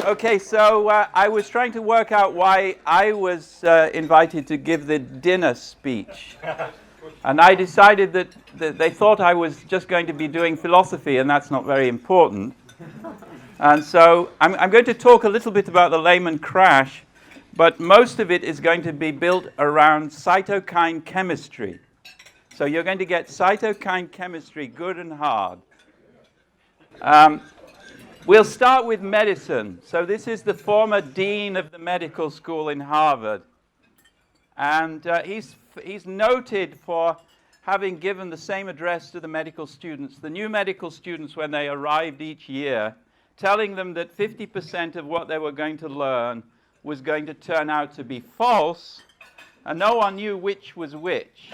Okay, so I was trying to work out why I was invited to give the dinner speech. And I decided that they thought I was just going to be doing philosophy, and that's not very important. And so I'm going to talk a little bit about the Lehman crash, but most of it is going to be built around cytokine chemistry. So you're going to get cytokine chemistry good and hard. We'll start with medicine. So this is the former dean of the medical school in Harvard. And he's noted for having given the same address to the medical students, the new medical students when they arrived each year, telling them that 50% of what they were going to learn was going to turn out to be false, and no one knew which was which.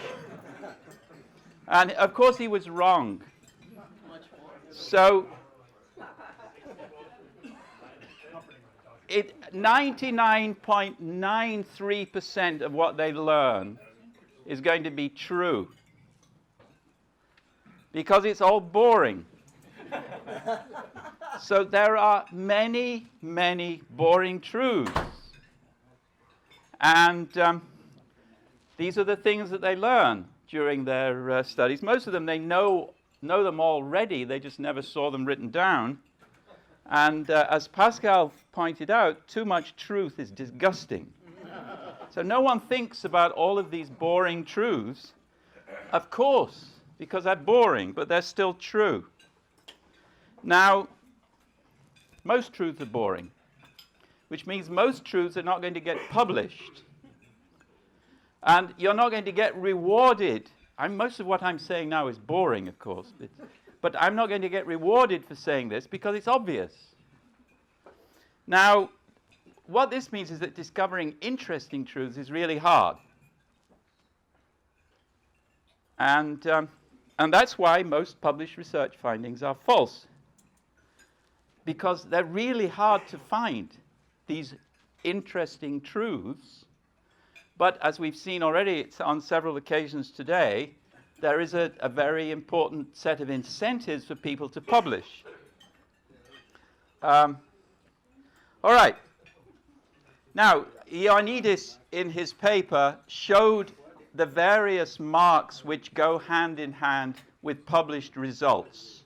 And of course he was wrong. So 99.93% of what they learn is going to be true, because it's all boring. So there are many, many boring truths. And these are the things that they learn during their studies. Most of them, they know them already. They just never saw them written down. And as Pascal pointed out, too much truth is disgusting. So no one thinks about all of these boring truths, of course, because they're boring, but they're still true. Now, most truths are boring, which means most truths are not going to get published. And you're not going to get rewarded. Most of what I'm saying now is boring, of course. But I'm not going to get rewarded for saying this because it's obvious. Now, what this means is that discovering interesting truths is really hard. And that's why most published research findings are false, because they're really hard to find, these interesting truths. But as we've seen already on several occasions today, there is a very important set of incentives for people to publish. All right. Now, Ioannidis, in his paper, showed the various marks which go hand in hand with published results.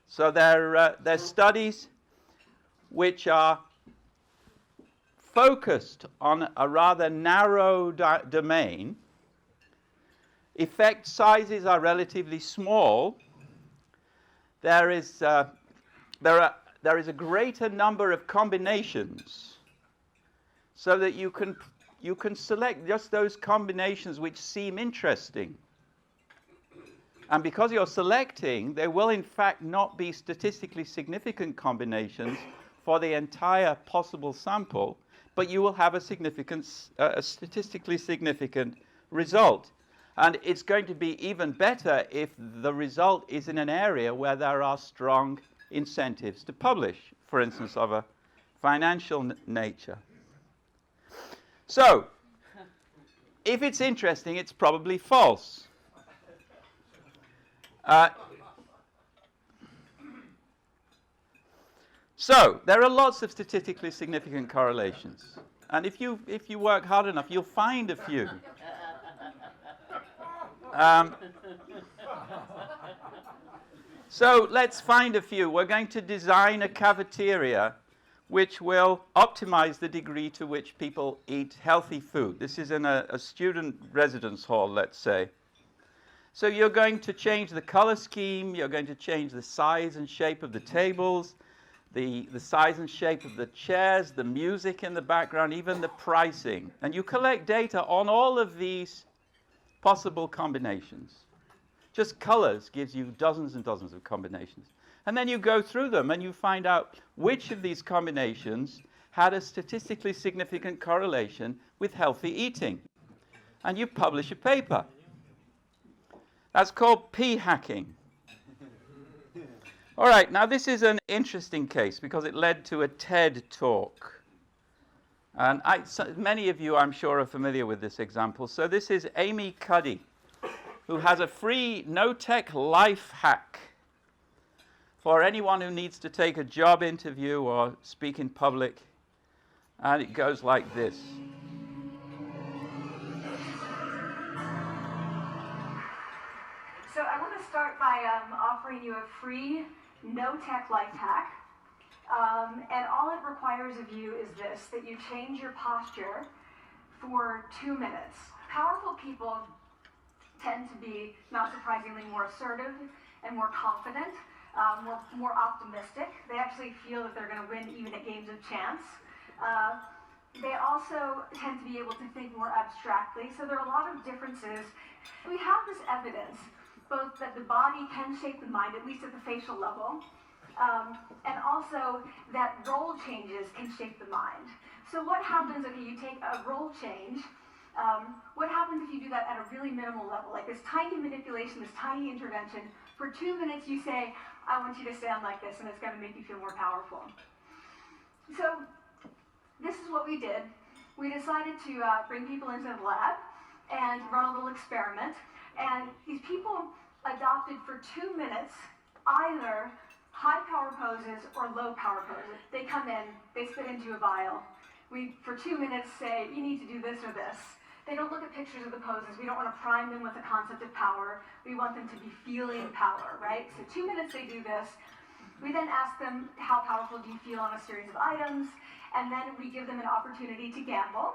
So they're studies which are focused on a rather narrow domain. Effect sizes are relatively small. There is a greater number of combinations, so that you can select just those combinations which seem interesting. And because you're selecting, there will in fact not be statistically significant combinations for the entire possible sample, but you will have a statistically significant result. And it's going to be even better if the result is in an area where there are strong incentives to publish, for instance, of a financial nature. So, if it's interesting, it's probably false. So, there are lots of statistically significant correlations. And if you work hard enough, you'll find a few. So let's find a few. We're going to design a cafeteria which will optimize the degree to which people eat healthy food. This is in a student residence hall, let's say. So you're going to change the color scheme, you're going to change the size and shape of the tables, the size and shape of the chairs, the music in the background, even the pricing. And you collect data on all of these possible combinations. Just colors gives you dozens and dozens of combinations. And then you go through them and you find out which of these combinations had a statistically significant correlation with healthy eating. And you publish a paper. That's called p-hacking. All right, now this is an interesting case because it led to a TED talk. And many of you, I'm sure, are familiar with this example. So this is Amy Cuddy, who has a free no-tech life hack for anyone who needs to take a job interview or speak in public. And it goes like this. So I want to start by offering you a free, no-tech life hack. And all it requires of you is this, that you change your posture for 2 minutes. Powerful people tend to be, not surprisingly, more assertive and more confident, more optimistic. They actually feel that they're going to win even at games of chance. They also tend to be able to think more abstractly. So there are a lot of differences. We have this evidence, both that the body can shape the mind, at least at the facial level, and also that role changes can shape the mind. So what happens, okay, you take a role change, what happens if you do that at a really minimal level, like this tiny manipulation, this tiny intervention? For 2 minutes you say, I want you to stand like this, and it's going to make you feel more powerful. So this is what we did. We decided to bring people into the lab and run a little experiment, and these people adopted for 2 minutes either high power poses or low power poses. They come in, they spit into a vial. We, for 2 minutes, say, you need to do this or this. They don't look at pictures of the poses. We don't want to prime them with the concept of power. We want them to be feeling power, right? So 2 minutes they do this. We then ask them, how powerful do you feel on a series of items? And then we give them an opportunity to gamble.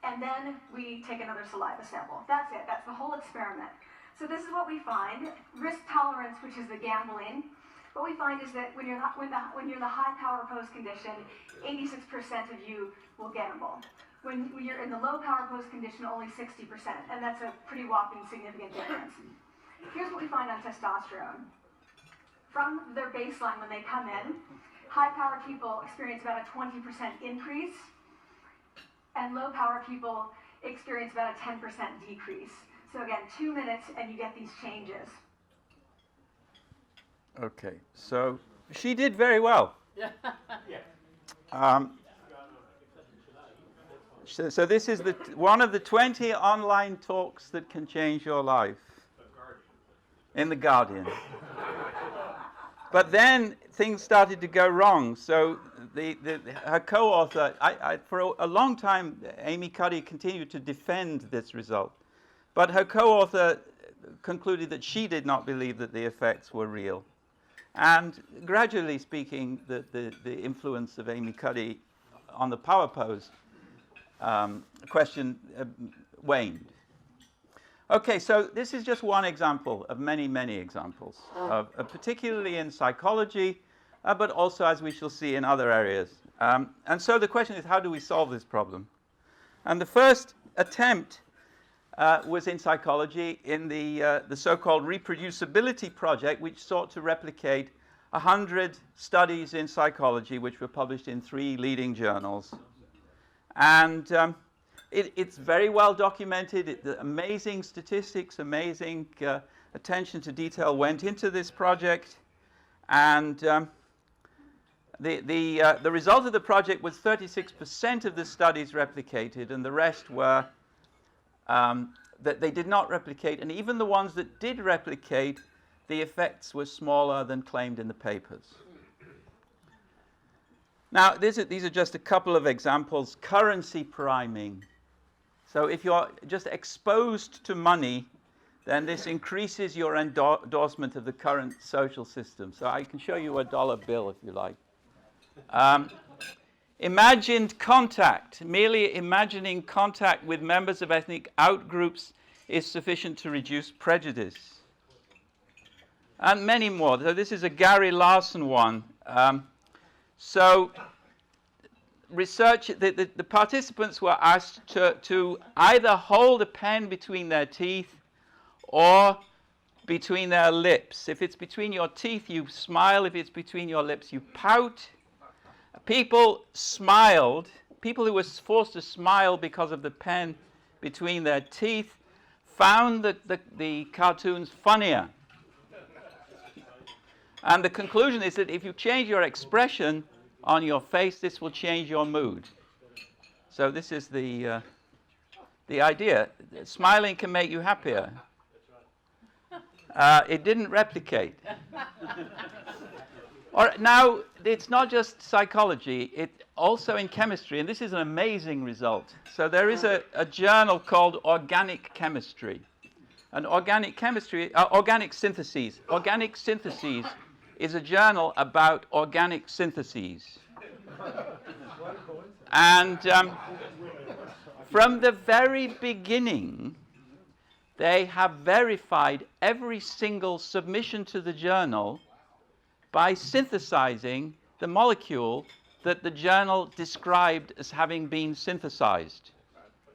And then we take another saliva sample. That's it. That's the whole experiment. So this is what we find. Risk tolerance, which is the gambling. What we find is that when you're in the high power pose condition, 86% of you will gamble. When you're in the low power pose condition, only 60%, and that's a pretty whopping significant difference. Here's what we find on testosterone. From their baseline when they come in, high power people experience about a 20% increase, and low power people experience about a 10% decrease. So again, 2 minutes and you get these changes. Okay, so she did very well. So this is one of the 20 online talks that can change your life in The Guardian. But then things started to go wrong. So her co-author, for a long time, Amy Cuddy continued to defend this result. But her co-author concluded that she did not believe that the effects were real. And gradually speaking, the influence of Amy Cuddy on the power pose question waned. Okay, so this is just one example of many, many examples, particularly in psychology, but also, as we shall see, in other areas. And so the question is, how do we solve this problem? And the first attempt was in psychology in the so-called Reproducibility project, which sought to replicate 100 studies in psychology, which were published in 3 leading journals. And it's very well documented. Amazing statistics, amazing attention to detail went into this project. And the result of the project was 36% of the studies replicated, and the rest were that they did not replicate. And even the ones that did replicate, the effects were smaller than claimed in the papers. Now, these are just a couple of examples. Currency priming. So if you're just exposed to money, then this increases your endorsement of the current social system. So I can show you a dollar bill if you like. Imagined contact. Merely imagining contact with members of ethnic outgroups is sufficient to reduce prejudice. And many more. So this is a Gary Larson one. So research, the participants were asked to either hold a pen between their teeth or between their lips. If it's between your teeth, you smile. If it's between your lips, you pout. People smiled. People who were forced to smile because of the pen between their teeth found the cartoons funnier. And the conclusion is that if you change your expression on your face, this will change your mood. So this is the idea. Smiling can make you happier. It didn't replicate. All right, now, it's not just psychology, it also in chemistry, and this is an amazing result. So there is a journal called Organic Chemistry. And organic chemistry, organic syntheses. Organic syntheses is a journal about organic syntheses. And from the very beginning, they have verified every single submission to the journal by synthesizing the molecule that the journal described as having been synthesized.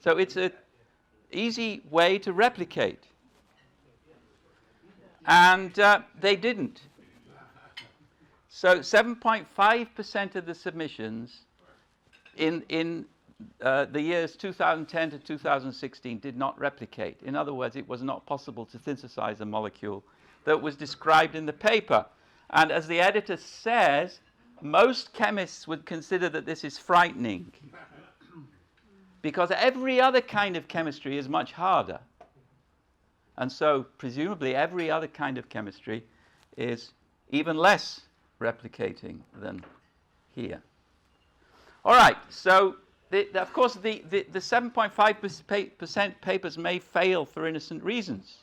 So it's an easy way to replicate. And they didn't. So 7.5% of the submissions in the years 2010 to 2016 did not replicate. In other words, it was not possible to synthesize a molecule that was described in the paper. And as the editor says, most chemists would consider that this is frightening because every other kind of chemistry is much harder. And so, presumably, every other kind of chemistry is even less replicating than here. All right, so, of course, the 7.5% papers may fail for innocent reasons.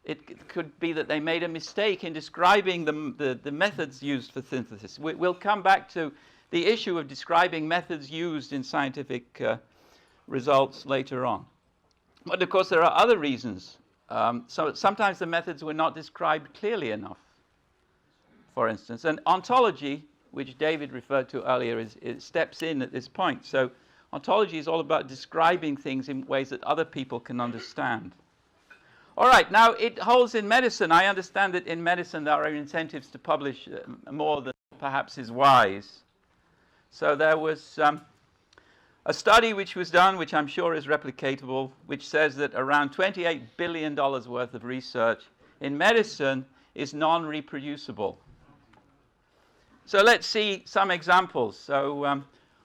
It could be that they made a mistake in describing the methods used for synthesis. We'll come back to the issue of describing methods used in scientific results later on. But of course, there are other reasons. So sometimes the methods were not described clearly enough, for instance. And ontology, which David referred to earlier, it steps in at this point. So ontology is all about describing things in ways that other people can understand. All right, now it holds in medicine. I understand that in medicine there are incentives to publish more than perhaps is wise. So there was a study which was done, which I'm sure is replicatable, which says that around $28 billion worth of research in medicine is non-reproducible. So let's see some examples. So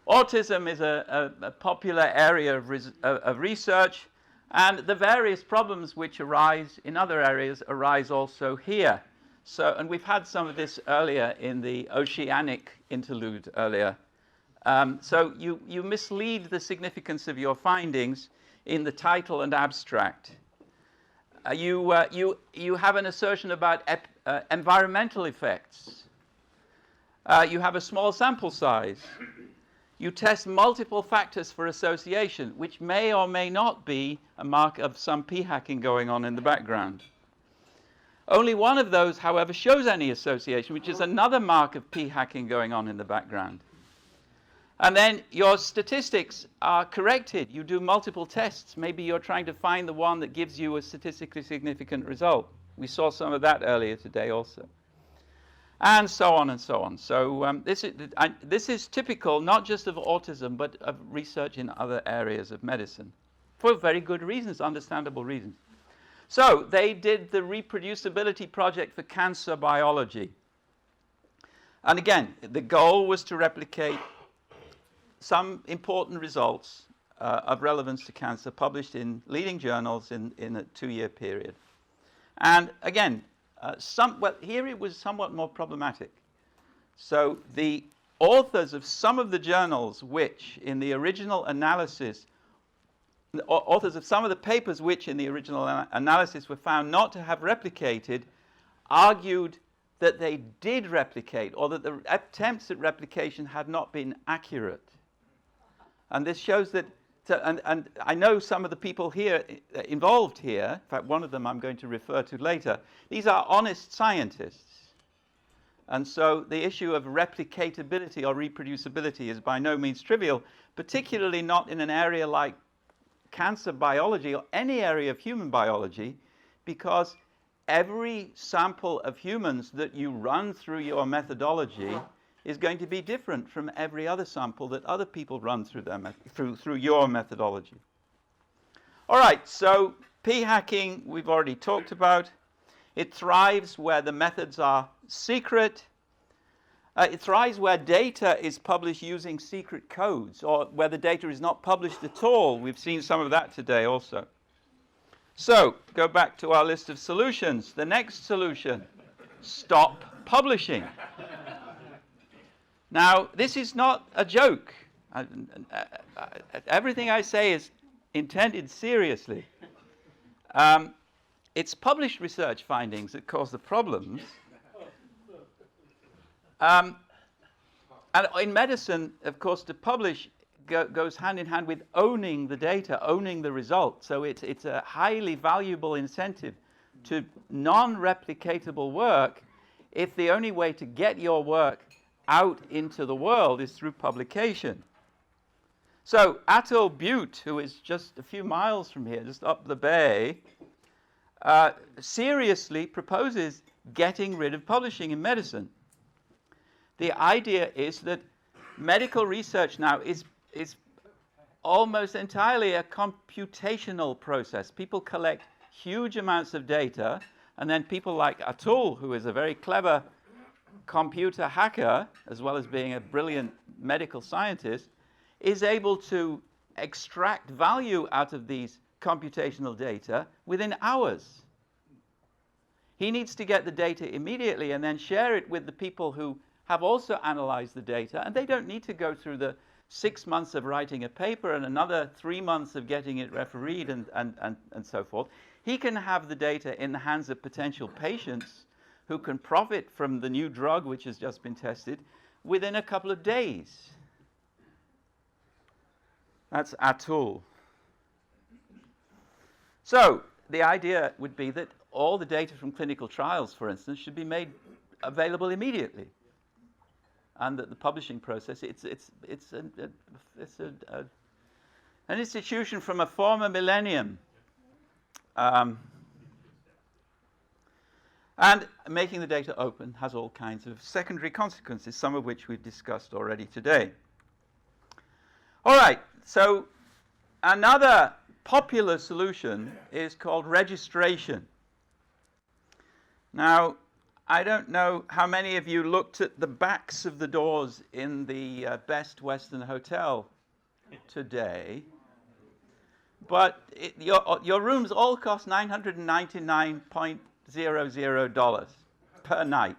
autism is a popular area of research. And the various problems which arise in other areas arise also here. So, and we've had some of this earlier in the oceanic interlude earlier. So you mislead the significance of your findings in the title and abstract. You have an assertion about environmental effects. You have a small sample size. You test multiple factors for association, which may or may not be a mark of some p-hacking going on in the background. Only one of those, however, shows any association, which is another mark of p-hacking going on in the background. And then your statistics are corrected. You do multiple tests. Maybe you're trying to find the one that gives you a statistically significant result. We saw some of that earlier today also. And so on and so on. So this is typical not just of autism, but of research in other areas of medicine, for very good reasons, understandable reasons. So they did the Reproducibility project for cancer biology. And again, the goal was to replicate some important results of relevance to cancer published in leading journals in a 2-year period. And again, here it was somewhat more problematic. So the authors of some of the journals which in the original analysis, authors of some of the papers which in the original analysis were found not to have replicated, argued that they did replicate, or that the attempts at replication had not been accurate. And this shows that, and I know some of the people here involved here, in fact one of them I'm going to refer to later, these are honest scientists. And so the issue of replicatability or reproducibility is by no means trivial, particularly not in an area like cancer biology or any area of human biology, because every sample of humans that you run through your methodology is going to be different from every other sample that other people run through your methodology. All right, so p-hacking we've already talked about. It thrives where the methods are secret. It thrives where data is published using secret codes, or where the data is not published at all. We've seen some of that today also. So, go back to our list of solutions. The next solution, stop publishing. Now, this is not a joke. Everything I say is intended seriously. It's published research findings that cause the problems. And in medicine, of course, to publish goes hand in hand with owning the data, owning the result. So it's a highly valuable incentive to non-replicatable work if the only way to get your work out into the world is through publication. So Atul Butte, who is just a few miles from here, just up the bay, seriously proposes getting rid of publishing in medicine. The idea is that medical research now is almost entirely a computational process. People collect huge amounts of data, and then people like Atul, who is a very clever computer hacker, as well as being a brilliant medical scientist, is able to extract value out of these computational data within hours. He needs to get the data immediately and then share it with the people who have also analyzed the data, and they don't need to go through the 6 months of writing a paper and another 3 months of getting it refereed and so forth. He can have the data in the hands of potential patients who can profit from the new drug which has just been tested within a couple of days. That's Atul. So the idea would be that all the data from clinical trials, for instance, should be made available immediately, and that the publishing process, it's an institution from a former millennium. And making the data open has all kinds of secondary consequences, some of which we've discussed already today. All right, so another popular solution is called registration. Now, I don't know how many of you looked at the backs of the doors in the Best Western Hotel today, but your rooms all cost $999.00 per night.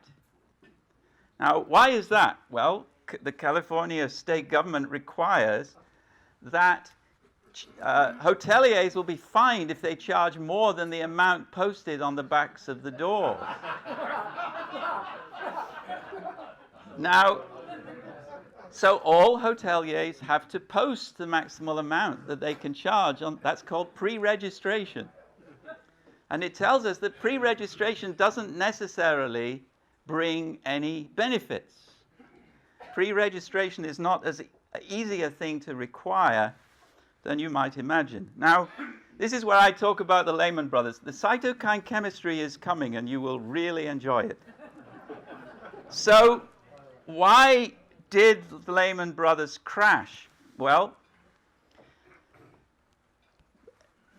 Now, why is that? Well, the California state government requires that hoteliers will be fined if they charge more than the amount posted on the backs of the doors. Now, so all hoteliers have to post the maximal amount that they can charge on. That's called pre-registration. And it tells us that pre-registration doesn't necessarily bring any benefits. Pre-registration is not as easy a thing to require than you might imagine. Now, this is where I talk about the Lehman brothers. The cytokine chemistry is coming, and you will really enjoy it. So, why did the Lehman brothers crash? Well,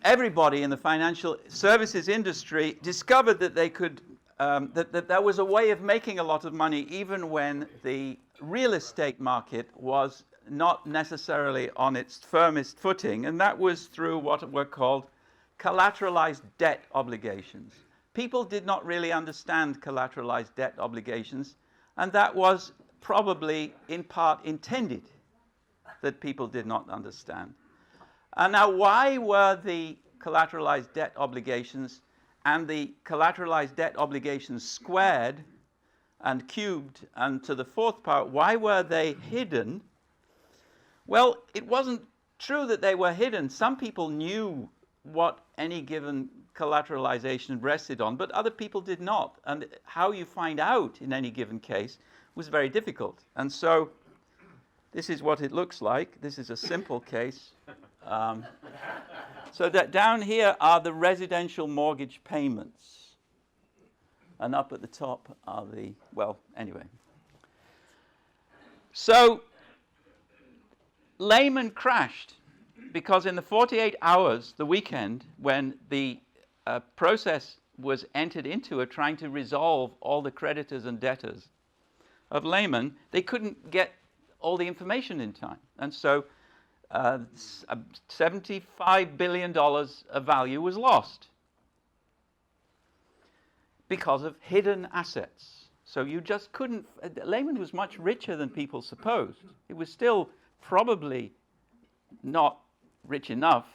everybody in the financial services industry discovered that they could, that there was a way of making a lot of money even when the real estate market was not necessarily on its firmest footing, and that was through what were called collateralized debt obligations. People did not really understand collateralized debt obligations, and that was probably in part intended that people did not understand. And now, why were the collateralized debt obligations and the collateralized debt obligations squared and cubed and to the fourth power, why were they hidden? Well, it wasn't true that they were hidden. Some people knew what any given collateralization rested on, but other people did not. And how you find out in any given case was very difficult. And so this is what it looks like. This is a simple case. So that down here are the residential mortgage payments. And up at the top are the, well, anyway. So Lehman crashed because in the 48 hours, the weekend, when the process was entered into of trying to resolve all the creditors and debtors of Lehman, they couldn't get all the information in time. And so $75 billion of value was lost because of hidden assets. So you just couldn't. Lehman was much richer than people supposed. It was still probably not rich enough,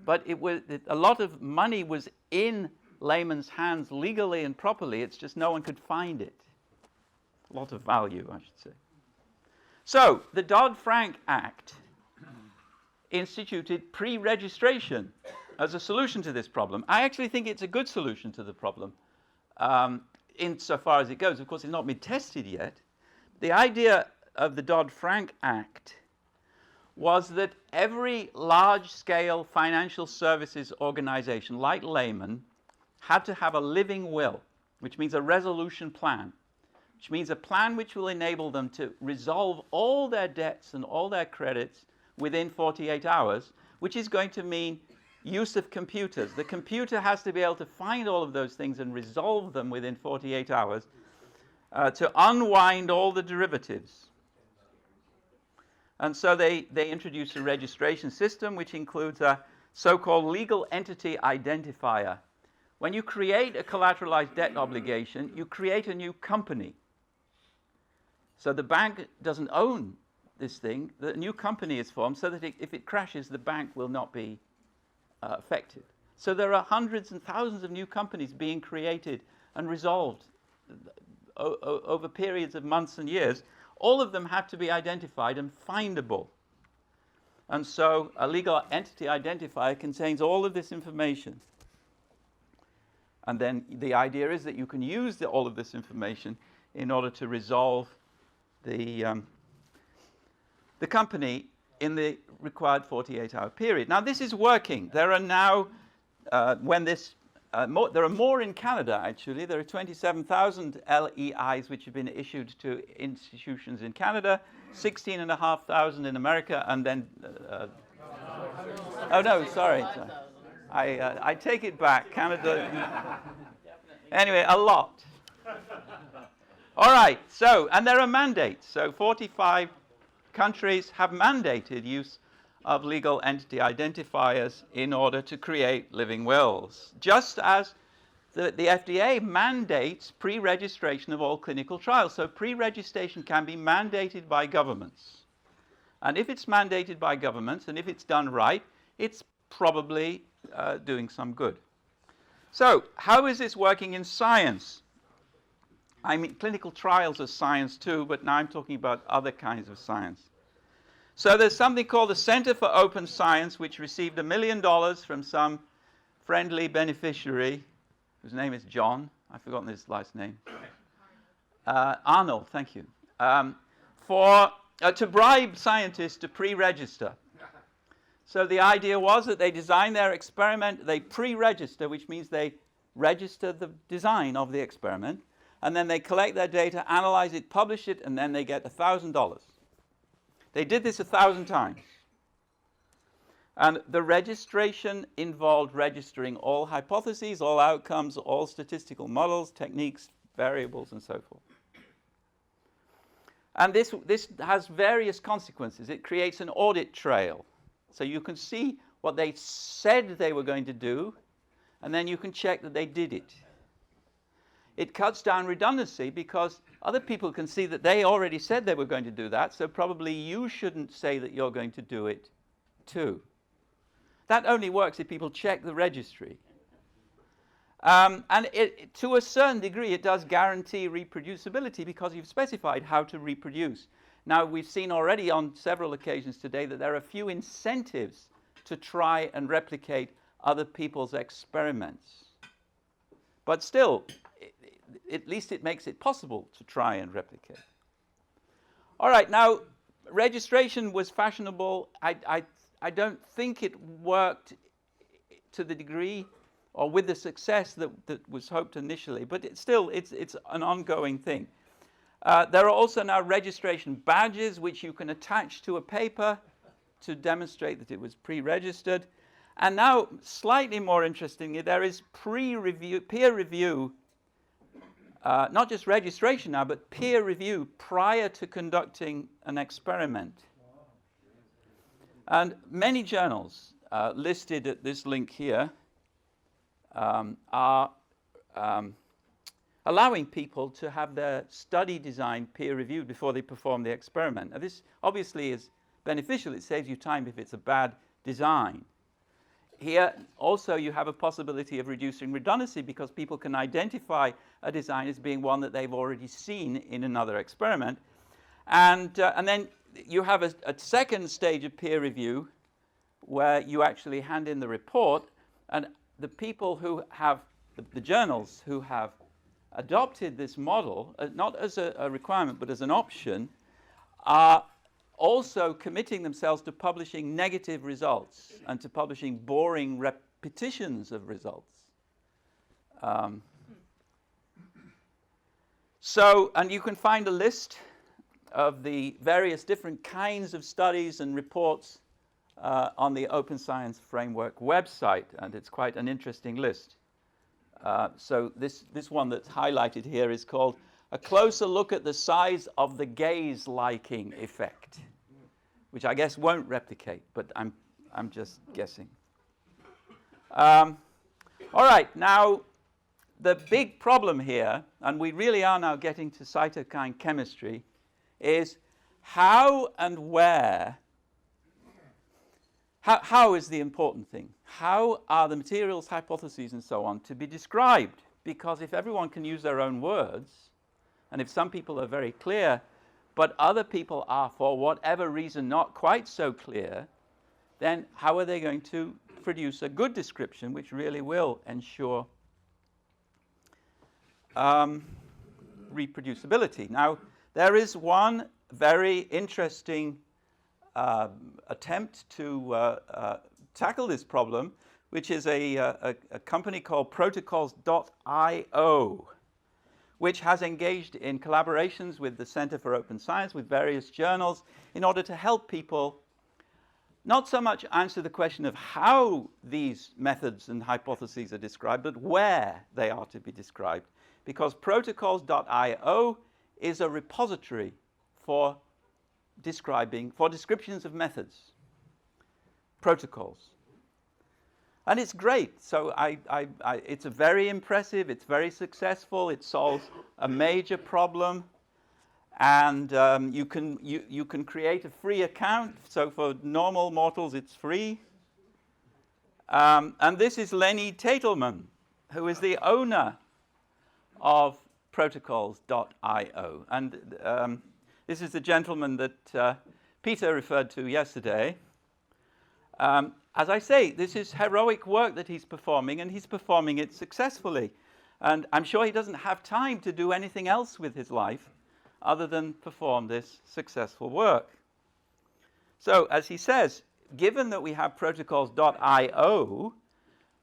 but a lot of money was in Lehman's hands legally and properly. It's just no one could find it. A lot of value, I should say. So the Dodd-Frank Act instituted pre-registration as a solution to this problem. I actually think it's a good solution to the problem, insofar as it goes. Of course, it's not been tested yet. The idea of the Dodd-Frank Act was that every large-scale financial services organization, like Lehman, had to have a living will, which means a resolution plan, which means a plan which will enable them to resolve all their debts and all their credits within 48 hours, which is going to mean use of computers. The computer has to be able to find all of those things and resolve them within 48 hours to unwind all the derivatives. And so they introduced a registration system which includes a so-called legal entity identifier. When you create a collateralized debt obligation, you create a new company. So the bank doesn't own this thing. The new company is formed so that if it crashes, the bank will not be affected. So there are hundreds and thousands of new companies being created and resolved over periods of months and years. All of them have to be identified and findable. And so a legal entity identifier contains all of this information. And then the idea is that you can use all of this information in order to resolve the company in the required 48-hour period. Now, this is working. There are now, there are more in Canada, actually. There are 27,000 LEIs which have been issued to institutions in Canada, 16,500 in America, and then... oh, no, sorry. I take it back. Canada... Anyway, a lot. All right, so, and there are mandates. So 45 countries have mandated use of legal entity identifiers in order to create living wills, just as the FDA mandates pre-registration of all clinical trials. So pre-registration can be mandated by governments. And if it's mandated by governments, and if it's done right, it's probably doing some good. So how is this working in science? I mean, clinical trials are science too, but now I'm talking about other kinds of science. So there's something called the Center for Open Science, which received $1 million from some friendly beneficiary, whose name is John. I've forgotten his last name. Arnold, thank you. To bribe scientists to pre-register. So the idea was that they design their experiment, they pre-register, which means they register the design of the experiment, and then they collect their data, analyze it, publish it, and then they get $1,000. They did this 1,000 times. And the registration involved registering all hypotheses, all outcomes, all statistical models, techniques, variables, and so forth. And this has various consequences. It creates an audit trail. So you can see what they said they were going to do, and then you can check that they did it. It cuts down redundancy because other people can see that they already said they were going to do that, so probably you shouldn't say that you're going to do it too. That only works if people check the registry. And to a certain degree, it does guarantee reproducibility because you've specified how to reproduce. Now, we've seen already on several occasions today that there are few incentives to try and replicate other people's experiments. But still, at least it makes it possible to try and replicate. All right, now, registration was fashionable. I don't think it worked to the degree or with the success that was hoped initially, but it's an ongoing thing. There are also now registration badges which you can attach to a paper to demonstrate that it was pre-registered. And now, slightly more interestingly, there is peer review, not just registration now, but peer review prior to conducting an experiment. And many journals listed at this link here are allowing people to have their study design peer-reviewed before they perform the experiment. Now, this obviously is beneficial. It saves you time if it's a bad design. Here, also, you have a possibility of reducing redundancy because people can identify a design as being one that they've already seen in another experiment. And then you have a second stage of peer review where you actually hand in the report, and the people who have, the journals who have adopted this model, not as a requirement but as an option, are also committing themselves to publishing negative results and to publishing boring repetitions of results. And you can find a list of the various different kinds of studies and reports on the Open Science Framework website, and it's quite an interesting list. So this one that's highlighted here is called A Closer Look at the Size of the Gaze-Liking Effect, which I guess won't replicate, but I'm just guessing. All right, now the big problem here, and we really are now getting to cytokine chemistry, is how and where. How is the important thing? How are the materials, hypotheses, and so on to be described? Because if everyone can use their own words, and if some people are very clear, but other people are, for whatever reason, not quite so clear, then how are they going to produce a good description which really will ensure reproducibility? Now, there is one very interesting attempt to tackle this problem, which is a company called Protocols.io, which has engaged in collaborations with the Center for Open Science, with various journals, in order to help people not so much answer the question of how these methods and hypotheses are described, but where they are to be described. Because Protocols.io is a repository for descriptions of methods, protocols. And it's great. So it's very impressive, it's very successful, it solves a major problem, and you can create a free account. So for normal mortals, it's free. And this is Lenny Tatelman, who is the owner of Protocols.io. And this is the gentleman that Peter referred to yesterday. As I say, this is heroic work that he's performing, and he's performing it successfully. And I'm sure he doesn't have time to do anything else with his life other than perform this successful work. So, as he says, given that we have Protocols.io,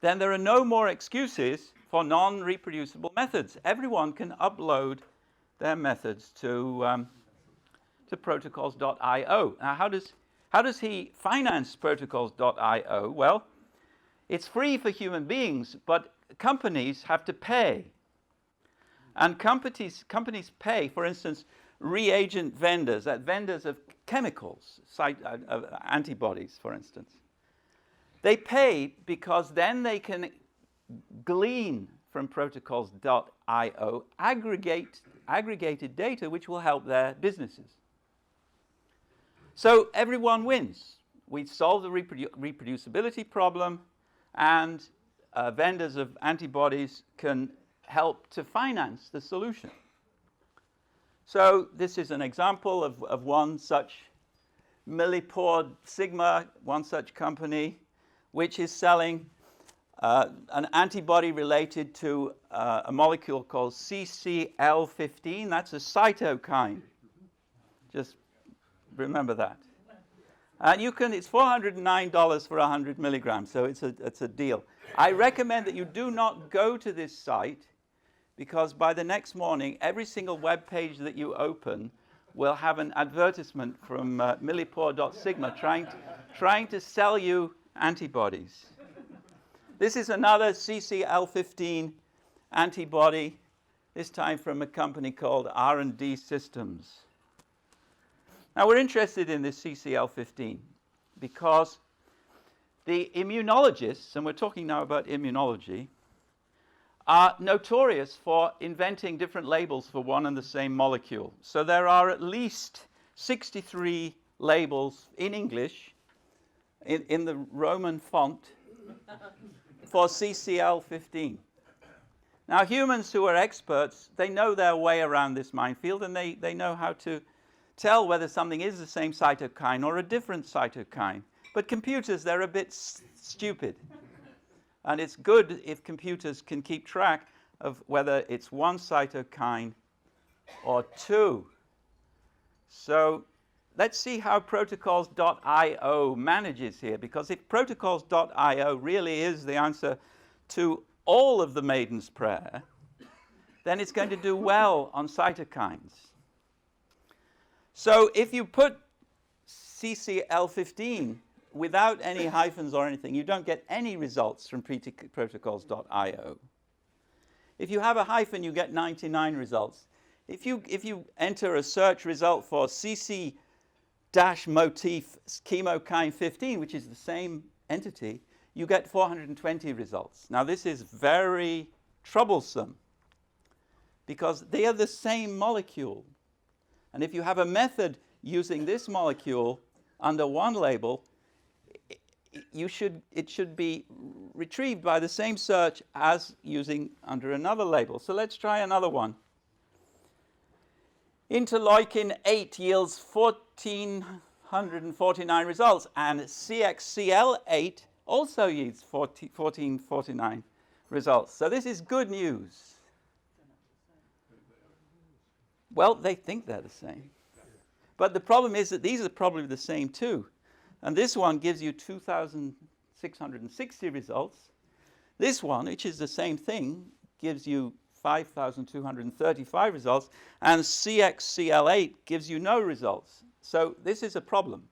then there are no more excuses for non-reproducible methods. Everyone can upload their methods to Protocols.io. Now, how does he finance Protocols.io? Well, it's free for human beings, but companies have to pay. And companies pay, for instance, reagent vendors, vendors of chemicals, antibodies, for instance. They pay because then they can glean from Protocols.io aggregated data which will help their businesses. So everyone wins. We solve the reproducibility problem, and vendors of antibodies can help to finance the solution. So this is an example of one such millipore sigma, one such company, which is selling an antibody related to a molecule called CCL15. That's a cytokine. Just remember that. And it's $409 for 100 milligrams, so it's a deal. I recommend that you do not go to this site, because by the next morning, every single web page that you open will have an advertisement from millipore.sigma trying to sell you antibodies. This is another CCL15 antibody, this time from a company called R&D Systems. Now, we're interested in this CCL15 because the immunologists, and we're talking now about immunology, are notorious for inventing different labels for one and the same molecule. So there are at least 63 labels in English, in the Roman font, for CCl15. Now, humans who are experts, they know their way around this minefield, and they know how to tell whether something is the same cytokine or a different cytokine. But computers, they're a bit stupid. And it's good if computers can keep track of whether it's one cytokine or two. So let's see how protocols.io manages here, because if protocols.io really is the answer to all of the Maiden's Prayer, then it's going to do well on cytokines. So if you put CCl15 without any hyphens or anything, you don't get any results from protocols.io. If you have a hyphen, you get 99 results. If you enter a search result for CC-motif chemokine 15, which is the same entity, you get 420 results. Now, this is very troublesome because they are the same molecule. And if you have a method using this molecule under one label, it should be retrieved by the same search as using under another label. So let's try another one. Interleukin 8 yields 1,449 results, and CXCL8 also yields 1,449 results. So this is good news. Well, they think they're the same. But the problem is that these are probably the same too. And this one gives you 2,660 results. This one, which is the same thing, gives you 5,235 results. And CXCL8 gives you no results. So this is a problem.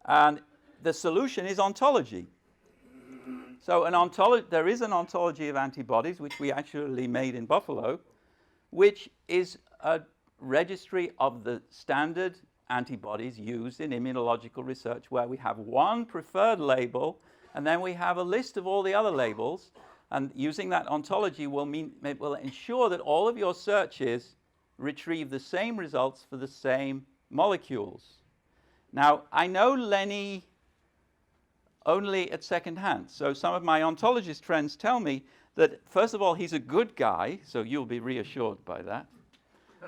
And the solution is ontology. So there is an ontology of antibodies, which we actually made in Buffalo, which is a registry of the standard antibodies used in immunological research, where we have one preferred label, and then we have a list of all the other labels. And using that ontology will ensure that all of your searches retrieve the same results for the same molecules. Now, I know Lenny only at second hand. So some of my ontologist friends tell me that, first of all, he's a good guy, so you'll be reassured by that.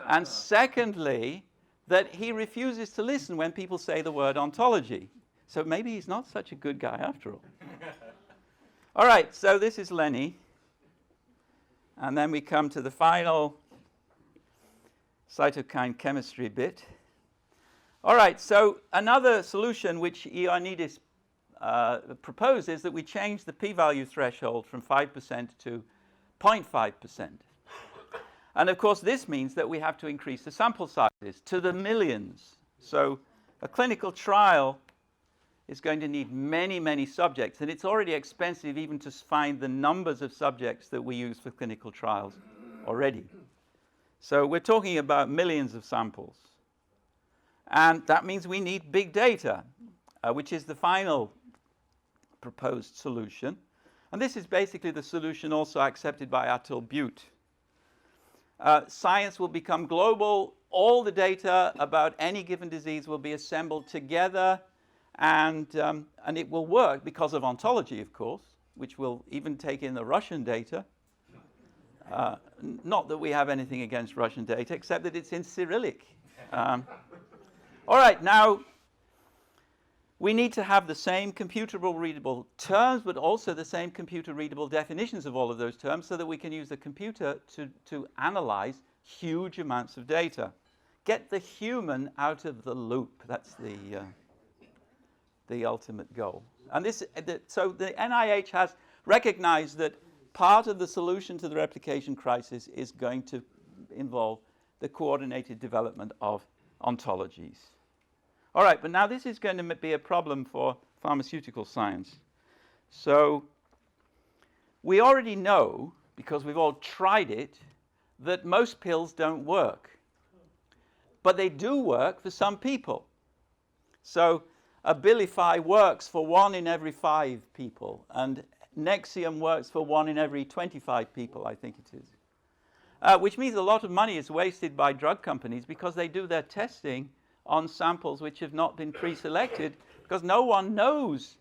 And secondly, that he refuses to listen when people say the word ontology. So maybe he's not such a good guy after all. All right, so this is Lenny. And then we come to the final cytokine chemistry bit. All right, so another solution which Ioannidis proposed is that we change the p-value threshold from 5% to 0.5%. And of course, this means that we have to increase the sample sizes to the millions. So a clinical trial is going to need many, many subjects, and it's already expensive even to find the numbers of subjects that we use for clinical trials already. So we're talking about millions of samples. And that means we need big data, which is the final proposed solution. And this is basically the solution also accepted by Atul Butte. Science will become global. All the data about any given disease will be assembled together, and it will work because of ontology, of course, which will even take in the Russian data. Not that we have anything against Russian data, except that it's in Cyrillic. All right, now we need to have the same computer-readable terms, but also the same computer-readable definitions of all of those terms, so that we can use the computer to analyze huge amounts of data. Get the human out of the loop. That's the ultimate goal. And so the NIH has recognized that part of the solution to the replication crisis is going to involve the coordinated development of ontologies. All right, but now this is going to be a problem for pharmaceutical science. So we already know, because we've all tried it, that most pills don't work. But they do work for some people. So Abilify works for 1 in every 5 people, and Nexium works for 1 in every 25 people, I think it is. Which means a lot of money is wasted by drug companies because they do their testing on samples which have not been pre-selected, because no one knows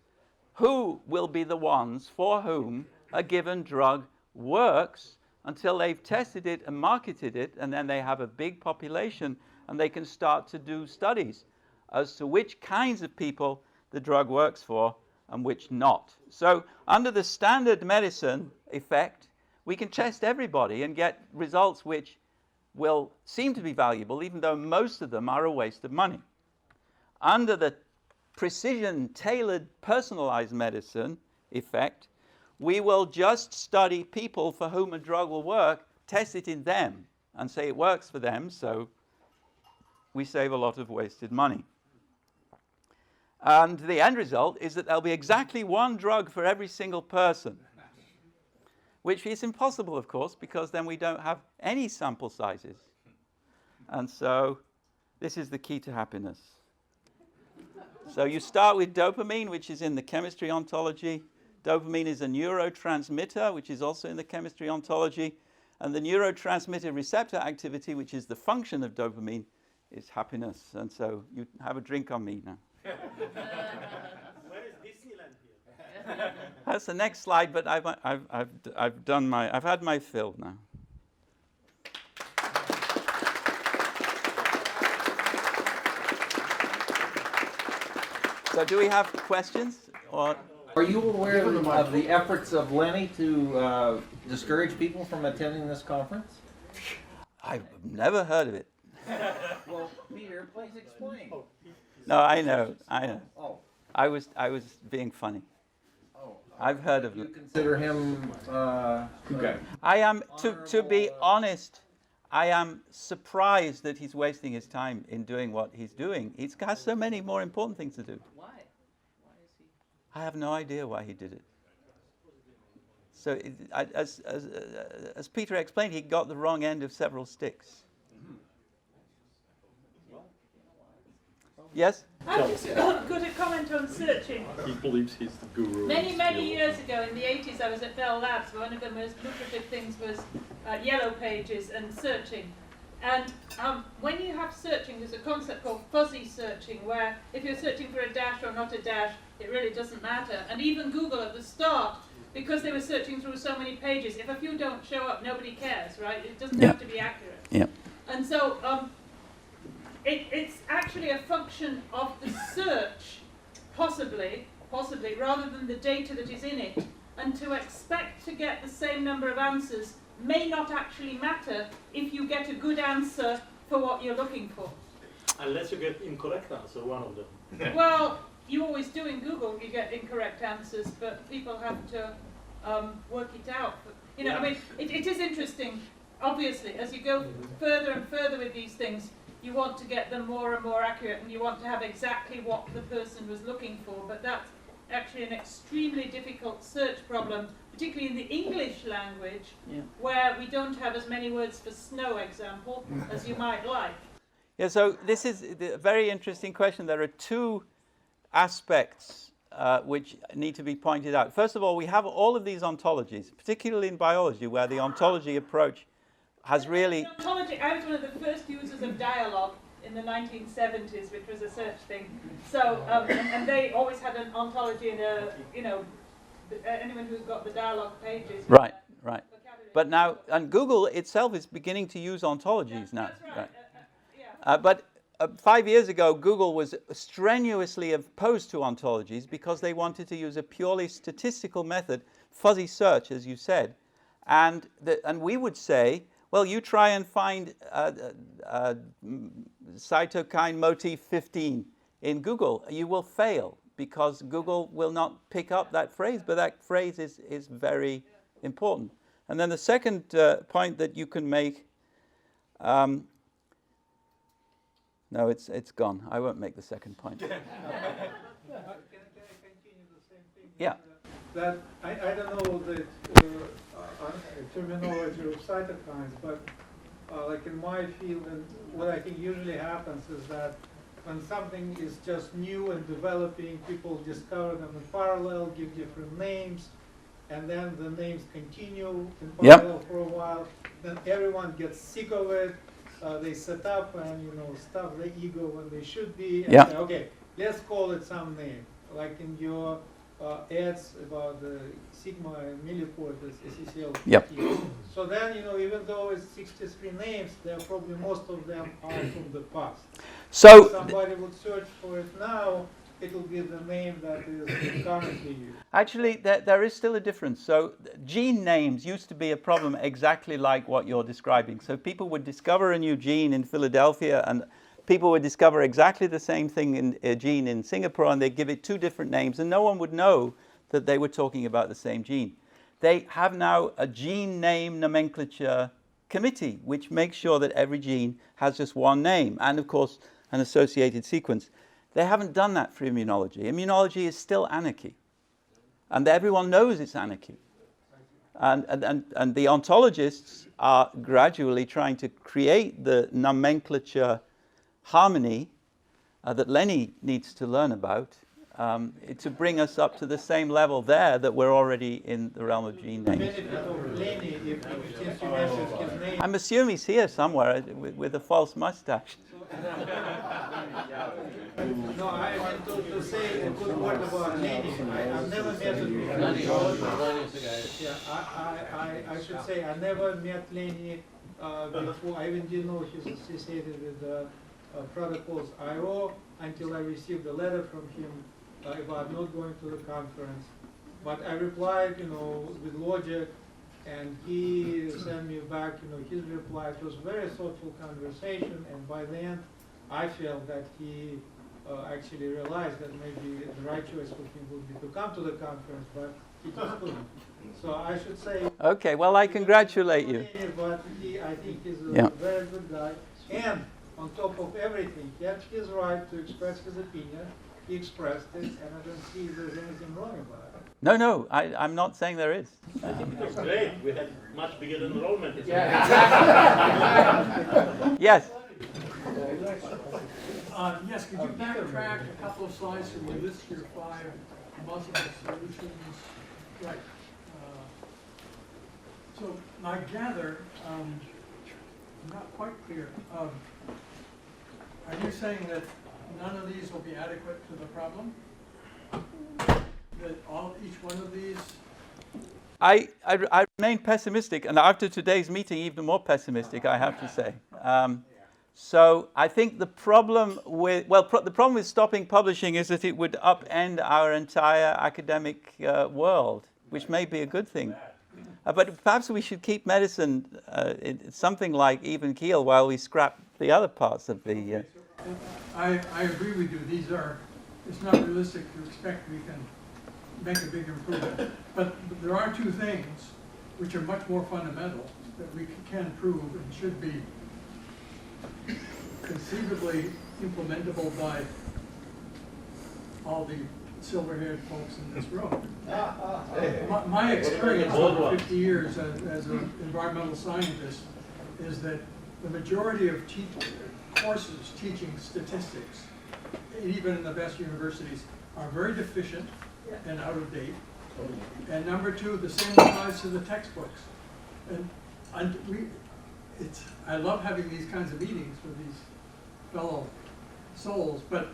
who will be the ones for whom a given drug works until they've tested it and marketed it, and then they have a big population and they can start to do studies as to which kinds of people the drug works for and which not. So under the standard medicine effect, we can test everybody and get results which will seem to be valuable, even though most of them are a waste of money. Under the precision, tailored, personalized medicine effect, we will just study people for whom a drug will work, test it in them, and say it works for them, so we save a lot of wasted money. And the end result is that there'll be exactly one drug for every single person, which is impossible, of course, because then we don't have any sample sizes. And so this is the key to happiness. So you start with dopamine, which is in the chemistry ontology. Dopamine is a neurotransmitter, which is also in the chemistry ontology. And the neurotransmitter receptor activity, which is the function of dopamine, is happiness. And so you have a drink on me now. Where is Disneyland here? That's the next slide, but I've had my fill now. So do we have questions? Or Are you aware of the efforts of Lenny to discourage people from attending this conference? I've never heard of it. Well, Peter, please explain. No, I know. Oh. I was being funny. I've heard of You it. consider him okay. I am, to be honest, I am surprised that he's wasting his time in doing what he's doing. He's got so many more important things to do. Why? Why is he? I have no idea why he did it. So, as Peter explained, he got the wrong end of several sticks. Yes? I've just got a comment on searching. He believes he's the guru. Many years ago, in the 80s, I was at Bell Labs. One of the most lucrative things was yellow pages and searching. And when you have searching, there's a concept called fuzzy searching, where if you're searching for a dash or not a dash, it really doesn't matter. And even Google at the start, because they were searching through so many pages, if a few don't show up, nobody cares, right? It doesn't have to be accurate. Yeah. And so it's actually a function of the search, possibly, rather than the data that is in it. And to expect to get the same number of answers may not actually matter if you get a good answer for what you're looking for. Unless you get incorrect answer, one of them. Well, you always do in Google, you get incorrect answers, but people have to work it out. You know, I mean, it is interesting, obviously, as you go further and further with these things, you want to get them more and more accurate, and you want to have exactly what the person was looking for, but that's actually an extremely difficult search problem, particularly in the English language, where we don't have as many words for snow, example, as you might like. Yeah, so this is a very interesting question. There are two aspects which need to be pointed out. First of all, we have all of these ontologies, particularly in biology, where the ontology approach has really... Ontology, I was one of the first users of dialogue in the 1970s, which was a search thing. So, and they always had an ontology in a, you know, anyone who's got the dialogue pages. Right. But now, and Google itself is beginning to use ontologies now. That's right. But 5 years ago, Google was strenuously opposed to ontologies because they wanted to use a purely statistical method, fuzzy search, as you said. And we would say, well, you try and find cytokine motif 15 in Google. You will fail because Google will not pick up that phrase, but that phrase is very important. And then the second point that you can make, no, it's gone. I won't make the second point. Can I continue the same thing? Yeah. That I don't know the terminology of cytokines, but like in my field, and what I think usually happens is that when something is just new and developing, people discover them in parallel, give different names, and then the names continue in Yep. parallel for a while. Then everyone gets sick of it. They set up and stuff the ego when they should be. And Yep. say, okay, let's call it some name, like in your ads about the sigma and milliport, SECL. Yep. So then, even though it's 63 names, there are probably most of them are from the past. So If somebody would search for it now, it will be the name that is currently used. actually, there is still a difference. So gene names used to be a problem exactly like what you're describing. So people would discover a new gene in Philadelphia, and people would discover exactly the same thing in a gene in Singapore, and they'd give it two different names, and no one would know that they were talking about the same gene. They have now a gene name nomenclature committee, which makes sure that every gene has just one name, and of course, an associated sequence. They haven't done that for immunology. Immunology is still anarchy, and everyone knows it's anarchy. And the ontologists are gradually trying to create the nomenclature harmony that Lenny needs to learn about to bring us up to the same level there that we're already in the realm of gene names. Benefit of Lenny, if since you mentioned his name. I'm assuming he's here somewhere with a false mustache. No, I meant to say a good word about Lenny. I've never met him before. Yeah, I should say I never met Lenny before. I even didn't know he's associated with Protocols IO until I received a letter from him about not going to the conference. But I replied, with logic, and he sent me back, his reply. It was a very thoughtful conversation, and by the end, I felt that he actually realized that maybe the right choice for him would be to come to the conference, but he just couldn't. So I should say. Okay, well, I congratulate you. But I think he's a Yeah. very good guy, and on top of everything, he had his right to express his opinion. He expressed it, and I don't see there's anything wrong about it. No, I'm not saying there is. It was great. We had much bigger enrollment. Yes. Yes, could you backtrack a couple of slides and you list your 5 possible solutions? Right. So I gather, I'm not quite clear. Are you saying that none of these will be adequate to the problem? That each one of these? I remain pessimistic, and after today's meeting, even more pessimistic, I have to say. So I think the problem with stopping publishing is that it would upend our entire academic world, which may be a good thing. But perhaps we should keep medicine something like even keel while we scrap the other parts of the. I agree with you. It's not realistic to expect we can make a big improvement. But there are 2 things which are much more fundamental that we can prove and should be conceivably implementable by all the silver-haired folks in this room. My experience over 50 years as an environmental scientist is that the majority of courses teaching statistics, even in the best universities, are very deficient and out of date. And number 2, the same applies to the textbooks. And I love having these kinds of meetings with these fellow souls, but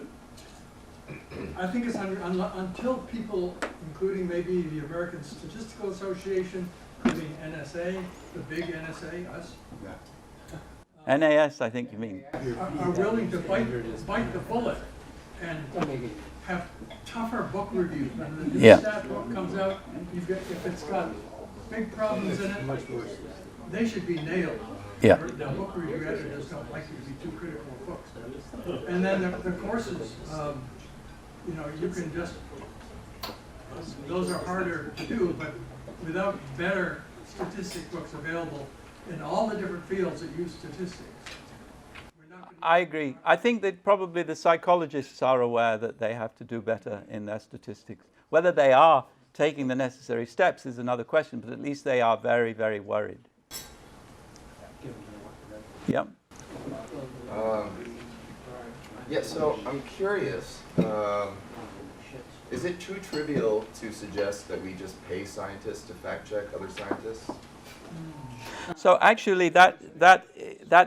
I think it's until people, including maybe the American Statistical Association, including NSA, the big NSA, us, NAS, I think you mean. are willing to bite the bullet and have tougher book reviews. When the new stat book comes out, if it's got big problems in it, they should be nailed. Yeah. The book review editors don't like you to be too critical of books. And then the courses, you can just, those are harder to do, but without better statistic books available in all the different fields that use statistics. I agree. I think that probably the psychologists are aware that they have to do better in their statistics. Whether they are taking the necessary steps is another question, but at least they are very, very worried. Yep. Yeah, so I'm curious. Is it too trivial to suggest that we just pay scientists to fact check other scientists? So actually, that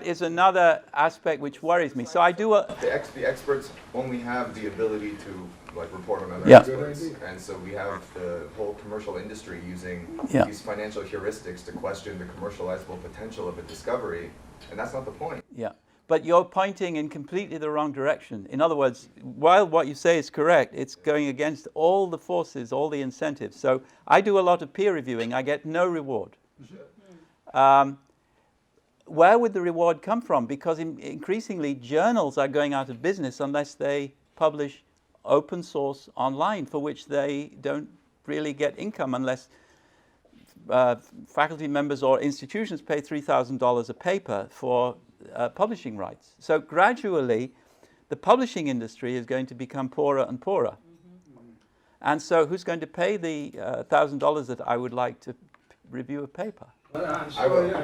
is another aspect which worries me. So I do a... The experts only have the ability to like report on other Yeah. experts, and so we have the whole commercial industry using Yeah. these financial heuristics to question the commercializable potential of a discovery, and that's not the point. Yeah, but you're pointing in completely the wrong direction. In other words, while what you say is correct, it's going against all the forces, all the incentives. So I do a lot of peer reviewing. I get no reward. Where would the reward come from? Because increasingly journals are going out of business unless they publish open source online, for which they don't really get income unless faculty members or institutions pay $3,000 a paper for publishing rights. So gradually, the publishing industry is going to become poorer and poorer. And so who's going to pay the $1,000 that I would like to review a paper? I'm sorry that,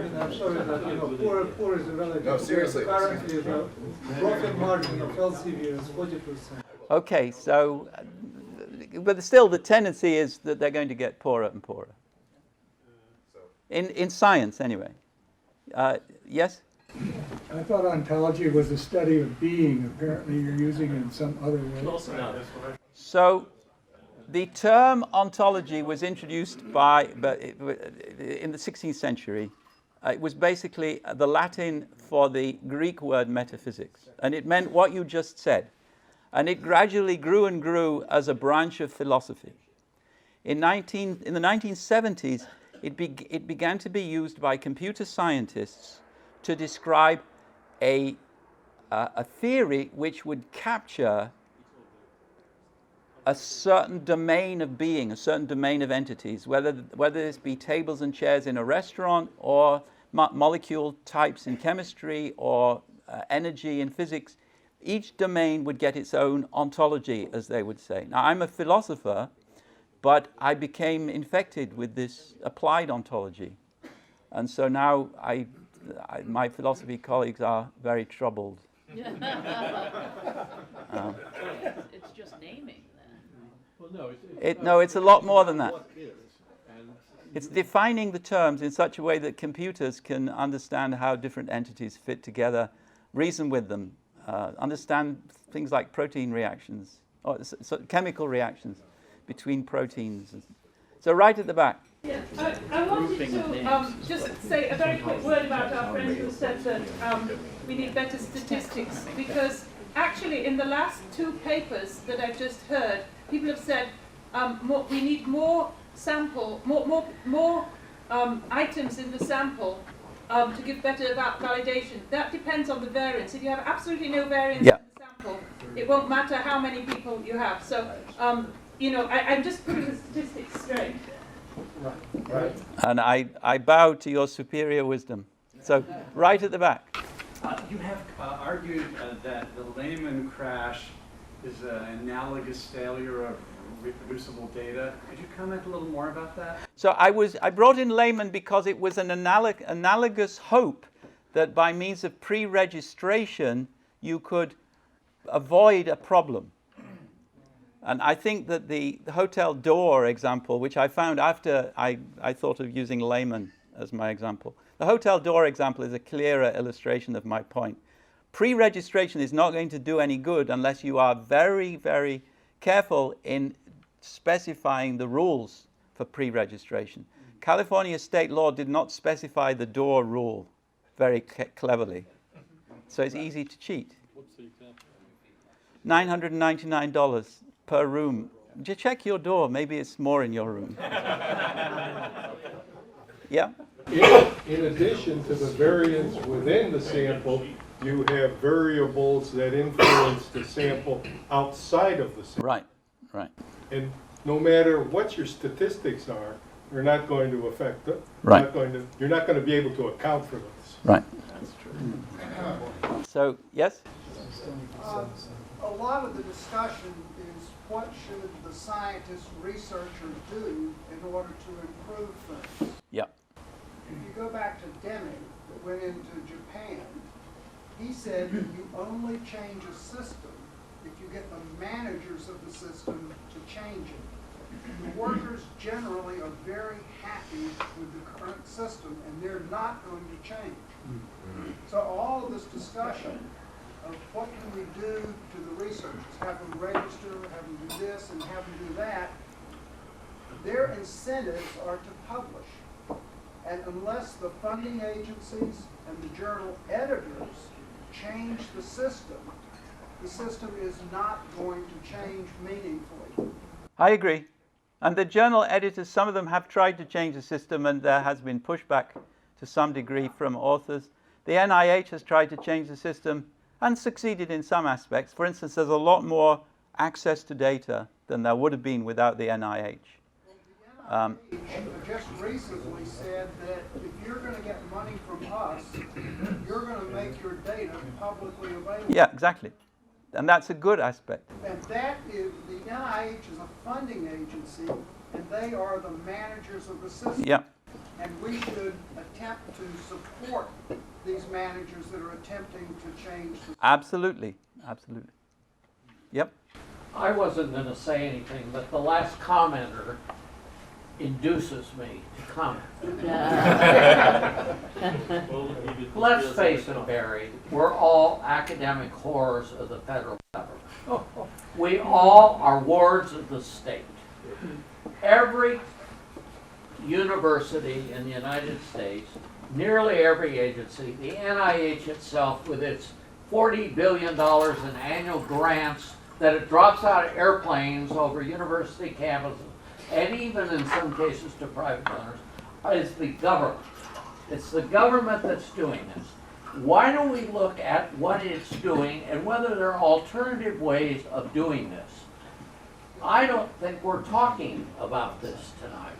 poor is a relative. No, seriously. Currently, the profit margin of Elsevier is 40%. Okay, so, but still the tendency is that they're going to get poorer and poorer. In science, anyway. Yes? I thought ontology was the study of being. Apparently you're using it in some other way. So, the term ontology was introduced in the 16th century. It was basically the Latin for the Greek word metaphysics. And it meant what you just said. And it gradually grew and grew as a branch of philosophy. In the 1970s, it began to be used by computer scientists to describe a theory which would capture a certain domain of being, a certain domain of entities, whether this be tables and chairs in a restaurant, or molecule types in chemistry, or energy in physics. Each domain would get its own ontology, as they would say. Now, I'm a philosopher, but I became infected with this applied ontology. And so now my philosophy colleagues are very troubled. It's just naming then. No, it's a lot more than that. It's defining the terms in such a way that computers can understand how different entities fit together, reason with them, understand things like protein reactions, or chemical reactions between proteins. So right at the back. Yeah, I wanted to just say a very quick word about our friend who said that we need better statistics, because actually in the last two papers that I've just heard, people have said we need more sample, more items in the sample to give better validation. That depends on the variance. If you have absolutely no variance in the sample, it won't matter how many people you have. So, I'm just putting the statistics straight. Right. And I bow to your superior wisdom. So, right at the back. You have argued that the Lehman crash is an analogous failure of reproducible data. Could you comment a little more about that? So I brought in Lehman because it was an analogous hope that by means of pre-registration you could avoid a problem. And I think that the hotel door example, which I found after I thought of using Lehman as my example, the hotel door example is a clearer illustration of my point. Pre-registration is not going to do any good unless you are very, very careful in specifying the rules for pre-registration. California state law did not specify the door rule very cleverly, so it's easy to cheat. What's the example? $999 per room. Just check your door, maybe it's more in your room. Yeah? In addition to the variance within the sample, you have variables that influence the sample outside of the sample. Right. And no matter what your statistics are, they're not going to affect it. Right. You're not going to be able to account for those. Right. That's true. So, yes? A lot of the discussion is what should the scientists, researchers do in order to improve things. Yeah. If you go back to Deming, that went into Japan, he said that you only change a system if you get the managers of the system to change it. The workers generally are very happy with the current system, and they're not going to change. So all of this discussion of what can we do to the researchers, have them register, have them do this, and have them do that, their incentives are to publish. And unless the funding agencies and the journal editors change the system is not going to change meaningfully. I agree. And the journal editors, some of them have tried to change the system, and there has been pushback to some degree from authors. The NIH has tried to change the system and succeeded in some aspects. For instance, there's a lot more access to data than there would have been without the NIH. Just recently said that if you're going to get money from us, you're going to make your data publicly available. Yeah, exactly. And that's a good aspect. And that is, the NIH is a funding agency, and they are the managers of the system. Yeah. And we should attempt to support these managers that are attempting to change the system. Absolutely. Absolutely. Yep. I wasn't going to say anything, but the last commenter induces me to comment. Let's face it, Barry, we're all academic whores of the federal government. We all are wards of the state. Every university in the United States, nearly every agency, the NIH itself with its $40 billion in annual grants that it drops out of airplanes over university campuses, and even in some cases to private owners, is the government. It's the government that's doing this. Why don't we look at what it's doing and whether there are alternative ways of doing this? I don't think we're talking about this tonight.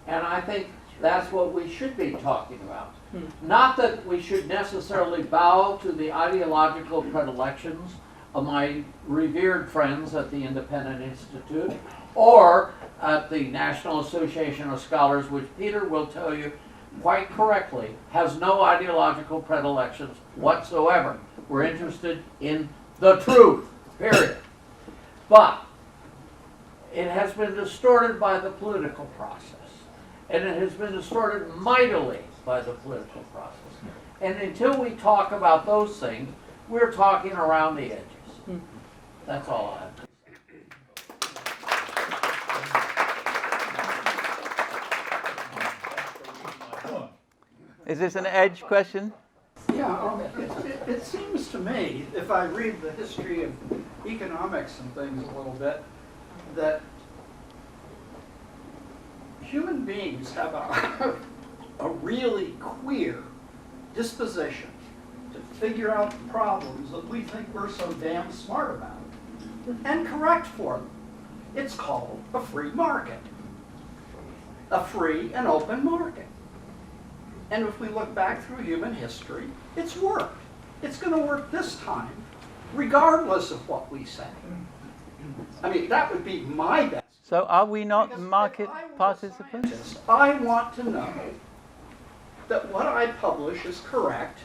And I think that's what we should be talking about. Not that we should necessarily bow to the ideological predilections of my revered friends at the Independent Institute or at the National Association of Scholars, which Peter will tell you quite correctly has no ideological predilections whatsoever. We're interested in the truth, period. But it has been distorted by the political process. And it has been distorted mightily by the political process. And until we talk about those things, we're talking around the edges. That's all I have to say. Is this an edge question? Yeah, it seems to me, if I read the history of economics and things a little bit, that human beings have a really queer disposition to figure out the problems that we think we're so damn smart about and correct for them. It's called a free market, a free and open market. And if we look back through human history, it's worked. It's going to work this time, regardless of what we say. I mean, that would be my best. So are we not market participants? I want to know that what I publish is correct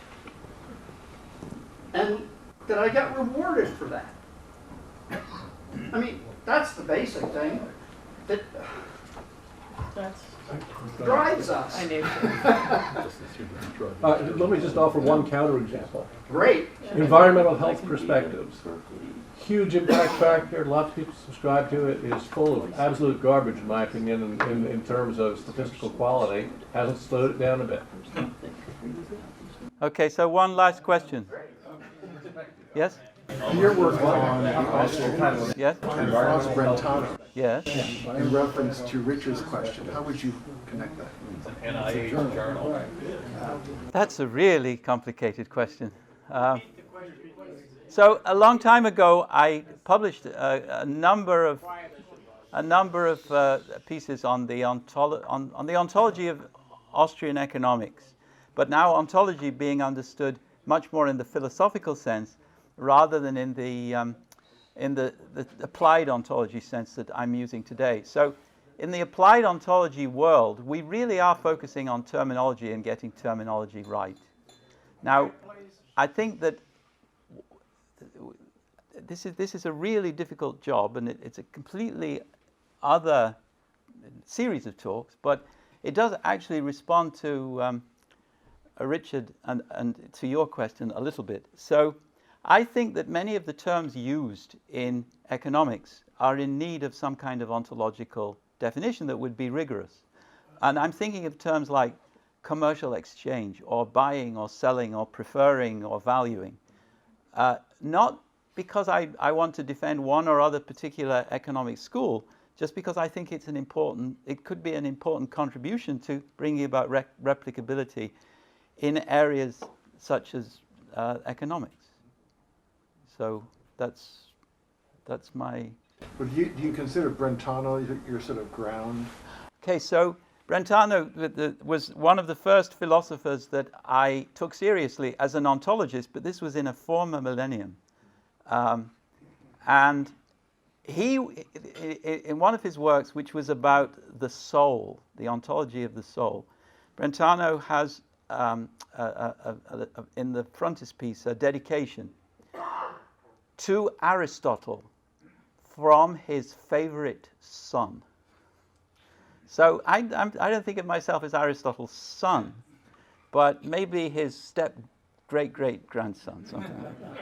and that I get rewarded for that. I mean, that's the basic thing that drives us. Let me just offer one counterexample. Great. Environmental health perspectives. Huge impact factor, lots of people subscribe to it, is full of absolute garbage in my opinion in terms of statistical quality. Hasn't slowed it down a bit. Okay, so one last question. Yes? Your work on yes? and Ross Brentano. Yes. In reference to Richard's question, how would you connect that? NIH journal. That's a really complicated question. So a long time ago, I published a number of pieces on the ontology of Austrian economics, but now ontology being understood much more in the philosophical sense rather than in the applied ontology sense that I'm using today. So in the applied ontology world, we really are focusing on terminology and getting terminology right. Now, I think that this is a really difficult job, and it's a completely other series of talks, but it does actually respond to Richard and to your question a little bit. So I think that many of the terms used in economics are in need of some kind of ontological definition that would be rigorous. And I'm thinking of terms like commercial exchange, or buying or selling or preferring or valuing. Not because I want to defend one or other particular economic school, just because I think it could be an important contribution to bringing about replicability in areas such as economics. So that's my... But do you consider Brentano your sort of ground? Okay, so Brentano was one of the first philosophers that I took seriously as an ontologist, but this was in a former millennium. And he, in one of his works, which was about the soul, the ontology of the soul, Brentano has in the frontispiece a dedication to Aristotle from his favorite son. So I don't think of myself as Aristotle's son, but maybe his great-great-grandson, something like that.